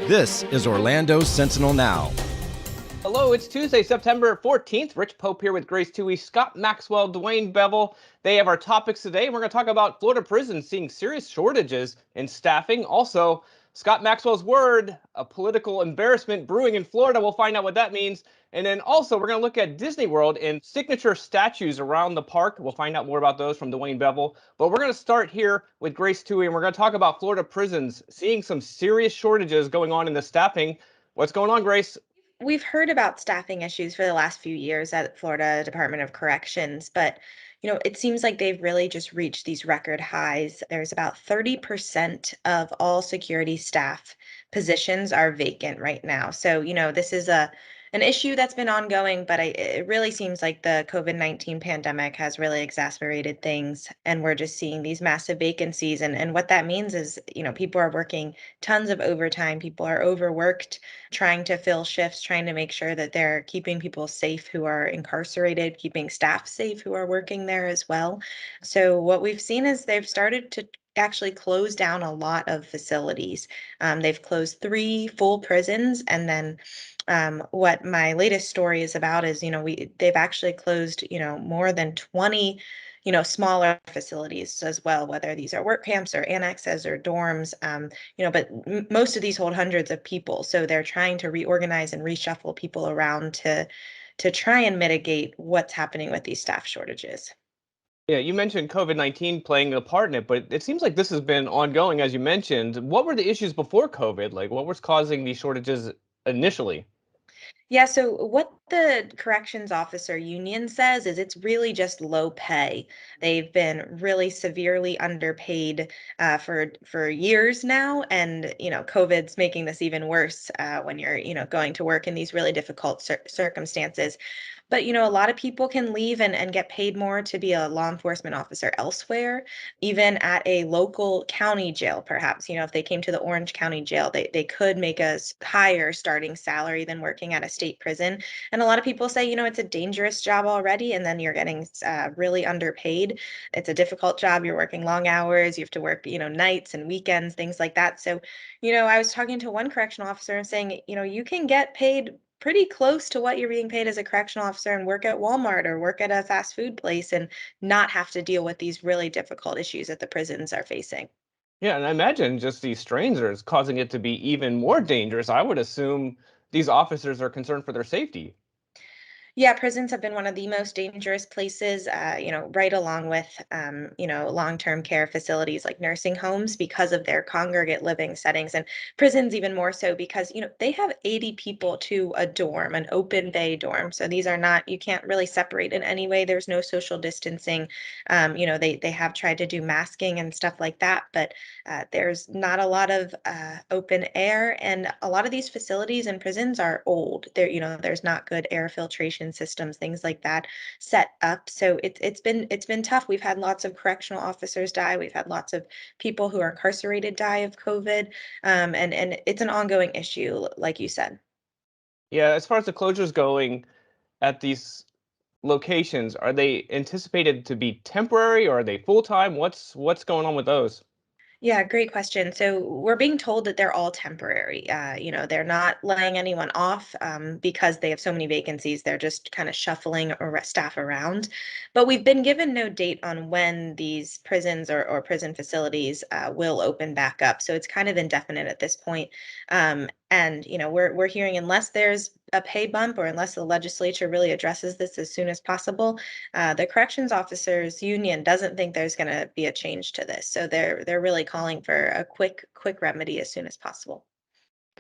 This is Orlando Sentinel Now. Hello, it's Tuesday, September 14th. Rich Pope here with Grace Toohey, Scott Maxwell, Dwayne Bevel. They have our topics today. We're going to talk about Florida prisons seeing serious shortages in staffing. Also, Scott Maxwell's word, a political embarrassment brewing in Florida. We'll find out what that means. And then also, we're going to look at Disney World and signature statues around the park. We'll find out more about those from Dwayne Bevel. But we're going to start here with Grace Toohey, and we're going to talk about Florida prisons seeing some serious shortages going on in the staffing. What's going on, Grace? We've heard about staffing issues for the last few years at Florida Department of Corrections, but it seems like they've really just reached these record highs. There's about 30% of all security staff positions are vacant right now. So, this is an issue that's been ongoing, but it really seems like the COVID-19 pandemic has really exacerbated things, and we're just seeing these massive vacancies. And what that means is, people are working tons of overtime, people are overworked, trying to fill shifts, trying to make sure that they're keeping people safe who are incarcerated, keeping staff safe who are working there as well. So what we've seen is they've started to actually close down a lot of facilities. They've closed 3 full prisons, and then what my latest story is about is, they've actually closed, more than 20 smaller facilities as well, whether these are work camps or annexes or dorms, but most of these hold hundreds of people. So they're trying to reorganize and reshuffle people around to try and mitigate what's happening with these staff shortages. Yeah, you mentioned COVID-19 playing a part in it, but it seems like this has been ongoing, as you mentioned. What were the issues before COVID? Like, what was causing these shortages initially? Yeah, so what the corrections officer union says is it's really just low pay. They've been really severely underpaid for years now, and COVID's making this even worse when you're going to work in these really difficult circumstances. But a lot of people can leave and get paid more to be a law enforcement officer elsewhere, even at a local county jail, perhaps. If they came to the Orange County jail, they could make a higher starting salary than working at a state prison. And a lot of people say, it's a dangerous job already, and then you're getting really underpaid. It's a difficult job. You're working long hours. You have to work, nights and weekends, things like that. So, I was talking to one correctional officer and saying, you can get paid pretty close to what you're being paid as a correctional officer and work at Walmart or work at a fast food place and not have to deal with these really difficult issues that the prisons are facing. Yeah, and I imagine just these strains are causing it to be even more dangerous. I would assume these officers are concerned for their safety. Yeah, prisons have been one of the most dangerous places, right along with, long-term care facilities like nursing homes because of their congregate living settings, and prisons even more so because, they have 80 people to a dorm, an open bay dorm. So these are not, you can't really separate in any way. There's no social distancing. They have tried to do masking and stuff like that, but there's not a lot of open air, and a lot of these facilities and prisons are old. There's not good air filtration systems, things like that set up. So it's been tough. We've had lots of correctional officers die. We've had lots of people who are incarcerated die of COVID, and it's an ongoing issue, like you said. Yeah, as far as the closures going at these locations, are they anticipated to be temporary or are they full time? What's going on with those? Yeah, great question. So we're being told that they're all temporary. They're not laying anyone off because they have so many vacancies. They're just kind of shuffling staff around. But we've been given no date on when these prisons or prison facilities will open back up. So it's kind of indefinite at this point. And we're hearing unless there's a pay bump or unless the legislature really addresses this as soon as possible, the corrections officers union doesn't think there's going to be a change to this. So they're really calling for a quick remedy as soon as possible.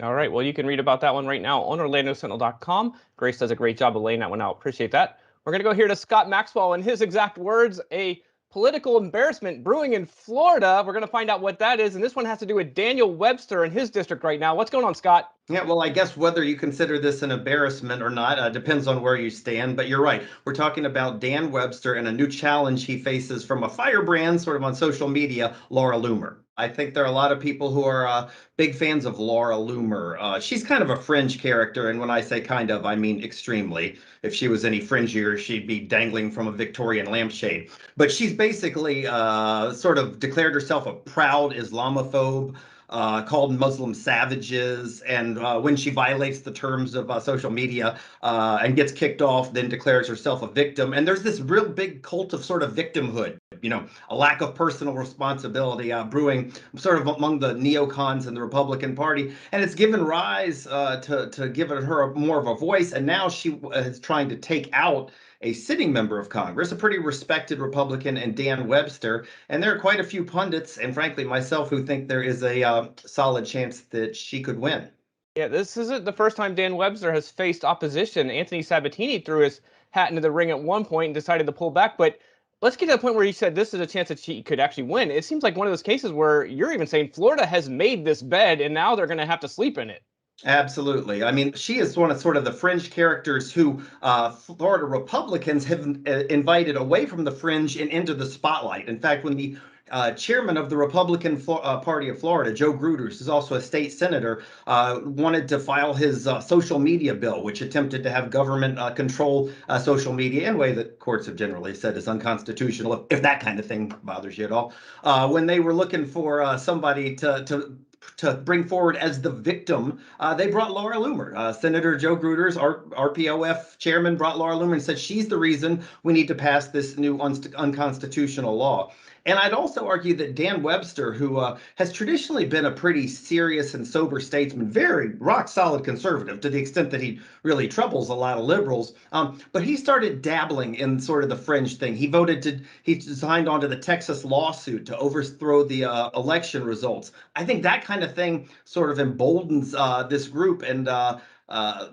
All right. Well, you can read about that one right now on OrlandoSentinel.com. Grace does a great job of laying that one out. Appreciate that. We're going to go here to Scott Maxwell and his exact words, a political embarrassment brewing in Florida. We're going to find out what that is. And this one has to do with Daniel Webster and his district right now. What's going on, Scott? Yeah, well, I guess whether you consider this an embarrassment or not depends on where you stand. But you're right. We're talking about Dan Webster and a new challenge he faces from a firebrand, sort of on social media, Laura Loomer. I think there are a lot of people who are big fans of Laura Loomer. She's kind of a fringe character, and when I say kind of, I mean extremely. If she was any fringier, she'd be dangling from a Victorian lampshade. But she's basically sort of declared herself a proud Islamophobe. called Muslim savages, and when she violates the terms of social media and gets kicked off, then declares herself a victim. And there's this real big cult of sort of victimhood, a lack of personal responsibility brewing sort of among the neocons in the Republican Party, and it's given rise to giving her more of a voice. And now she is trying to take out a sitting member of Congress, a pretty respected Republican, and Dan Webster. And there are quite a few pundits, and frankly myself, who think there is a solid chance that she could win. Yeah, this isn't the first time Dan Webster has faced opposition. Anthony Sabatini threw his hat into the ring at one point and decided to pull back. But let's get to the point where you said this is a chance that she could actually win. It seems like one of those cases where you're even saying Florida has made this bed and now they're going to have to sleep in it. Absolutely. I mean, she is one of sort of the fringe characters who Florida Republicans have invited away from the fringe and into the spotlight. In fact, when the chairman of the Republican Party of Florida, Joe Gruters, is also a state senator, wanted to file his social media bill, which attempted to have government control social media in a way that courts have generally said is unconstitutional, if that kind of thing bothers you at all. When they were looking for somebody to bring forward as the victim, they brought Laura Loomer. Senator Joe Gruters, RPOF chairman, brought Laura Loomer and said she's the reason we need to pass this new unconstitutional law. And I'd also argue that Dan Webster, who has traditionally been a pretty serious and sober statesman, very rock solid conservative to the extent that he really troubles a lot of liberals, but he started dabbling in sort of the fringe thing. He signed on to the Texas lawsuit to overthrow the election results. I think that kind of thing sort of emboldens this group and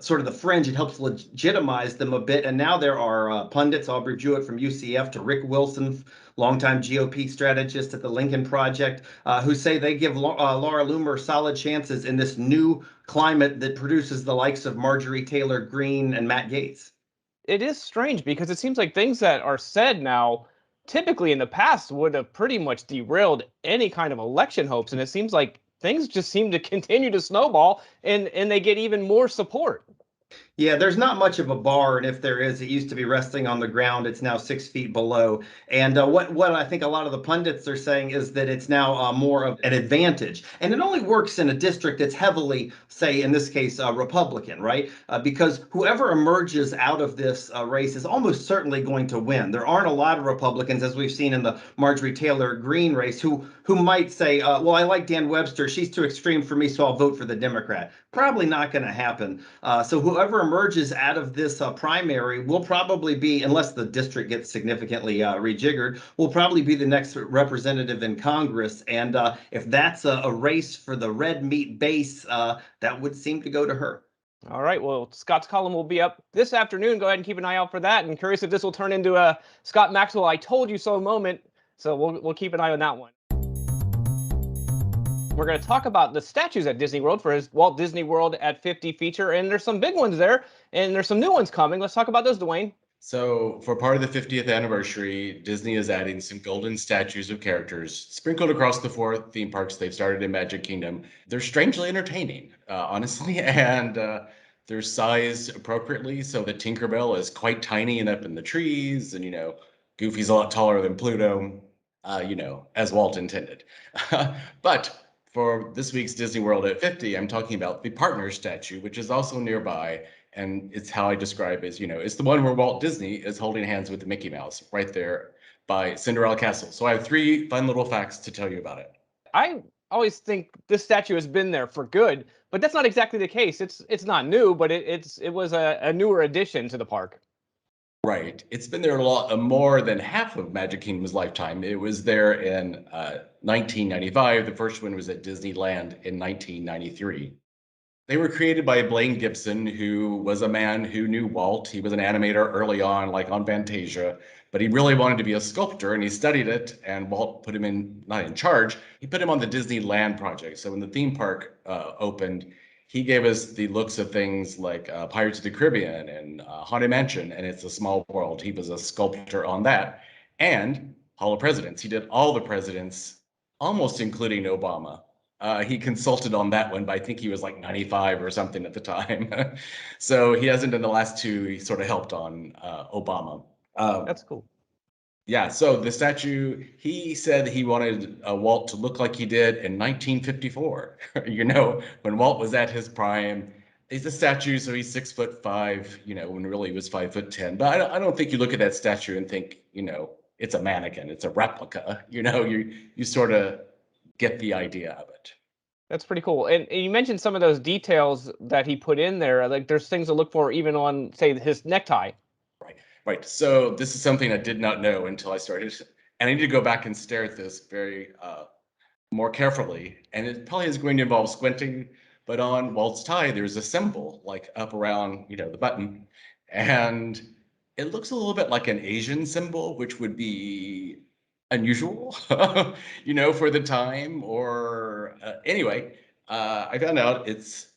sort of the fringe. It helps legitimize them a bit. And now there are pundits, Aubrey Jewett from UCF to Rick Wilson, longtime GOP strategist at the Lincoln Project, who say they give Laura Loomer solid chances in this new climate that produces the likes of Marjorie Taylor Greene and Matt Gaetz. It is strange because it seems like things that are said now typically in the past would have pretty much derailed any kind of election hopes. And it seems like things just seem to continue to snowball and they get even more support. Yeah, there's not much of a bar, and if there is, it used to be resting on the ground. It's now 6 feet below. And what I think a lot of the pundits are saying is that it's now more of an advantage, and it only works in a district that's heavily, say in this case, Republican, right? Because whoever emerges out of this race is almost certainly going to win. There aren't a lot of Republicans, as we've seen in the Marjorie Taylor Greene race, who might say, well, I like Dan Webster, she's too extreme for me, so I'll vote for the Democrat. Probably not going to happen. So whoever emerges out of this primary will probably be, unless the district gets significantly rejiggered, will probably be the next representative in Congress. And if that's a race for the red meat base, that would seem to go to her. All right. Well, Scott's column will be up this afternoon. Go ahead and keep an eye out for that. And curious if this will turn into a Scott Maxwell "I told you so" moment. So we'll keep an eye on that one. We're going to talk about the statues at Disney World for his Walt Disney World at 50 feature. And there's some big ones there, and there's some new ones coming. Let's talk about those, Dwayne. So for part of the 50th anniversary, Disney is adding some golden statues of characters sprinkled across the 4 theme parks they've started in Magic Kingdom. They're strangely entertaining, honestly, and they're sized appropriately. So the Tinkerbell is quite tiny and up in the trees, and, Goofy's a lot taller than Pluto, as Walt intended. But for this week's Disney World at 50, I'm talking about the partner statue, which is also nearby. And it's how I describe it, it's the one where Walt Disney is holding hands with Mickey Mouse right there by Cinderella Castle. So I have 3 fun little facts to tell you about it. I always think this statue has been there for good, but that's not exactly the case. It's not new, but it was a newer addition to the park. Right. It's been there a lot more than half of Magic Kingdom's lifetime. It was there in 1995. The first one was at Disneyland in 1993. They were created by Blaine Gibson, who was a man who knew Walt. He was an animator early on, like on Fantasia, but he really wanted to be a sculptor, and he studied it, and Walt put him not in charge, he put him on the Disneyland project. So when the theme park opened, he gave us the looks of things like Pirates of the Caribbean and Haunted Mansion, and It's a Small World. He was a sculptor on that. And Hall of Presidents. He did all the presidents, almost including Obama. He consulted on that one, but I think he was like 95 or something at the time. So he hasn't done the last 2. He sort of helped on Obama. That's cool. Yeah, so the statue, he said he wanted Walt to look like he did in 1954. When Walt was at his prime. He's a statue, so he's 6'5", when really he was 5'10". But I don't think you look at that statue and think, it's a mannequin, it's a replica. You sort of get the idea of it. That's pretty cool. And you mentioned some of those details that he put in there. Like there's things to look for even on, say, his necktie. Right. So this is something I did not know until I started, and I need to go back and stare at this very more carefully. And it probably is going to involve squinting. But on Walt's tie, there's a symbol like up around, the button, and it looks a little bit like an Asian symbol, which would be unusual, for the time. Or anyway, I found out it's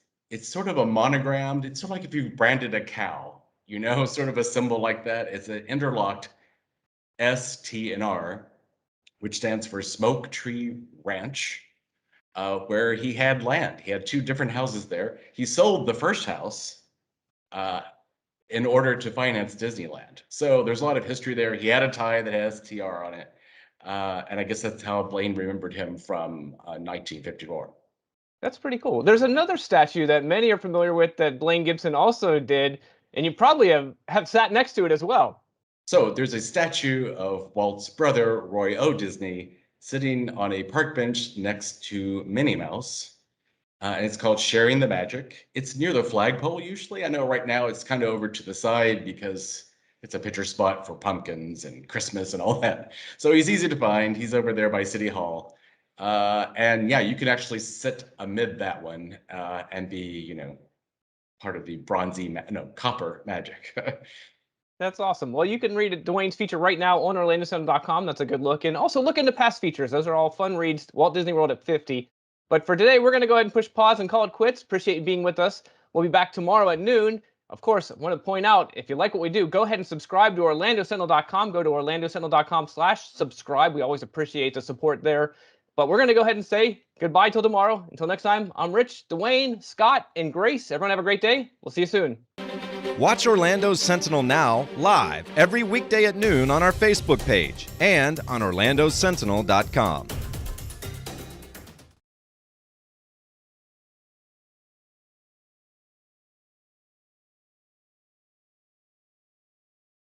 sort of a monogrammed. It's sort of like if you branded a cow, sort of a symbol like that. It's an interlocked S, T, and R, which stands for Smoke Tree Ranch, where he had land. He had 2 different houses there. He sold the first house in order to finance Disneyland. So there's a lot of history there. He had a tie that has TR on it. And I guess that's how Blaine remembered him from 1954. That's pretty cool. There's another statue that many are familiar with that Blaine Gibson also did, and you probably have sat next to it as well. So there's a statue of Walt's brother, Roy O. Disney, sitting on a park bench next to Minnie Mouse. And it's called Sharing the Magic. It's near the flagpole usually. I know right now it's kind of over to the side because it's a picture spot for pumpkins and Christmas and all that. So he's easy to find. He's over there by City Hall. And yeah, you can actually sit amid that one and be, part of the copper magic. That's awesome. Well, you can read Dwayne's feature right now on OrlandoSentinel.com. That's a good look. And also look into past features. Those are all fun reads. Walt Disney World at 50. But for today, we're going to go ahead and push pause and call it quits. Appreciate you being with us. We'll be back tomorrow at noon. Of course, I want to point out, if you like what we do, go ahead and subscribe to OrlandoSentinel.com. Go to OrlandoSentinel.com/subscribe. We always appreciate the support there. But we're going to go ahead and say goodbye till tomorrow. Until next time, I'm Rich, Dwayne, Scott, and Grace. Everyone have a great day. We'll see you soon. Watch Orlando Sentinel Now live every weekday at noon on our Facebook page and on OrlandoSentinel.com.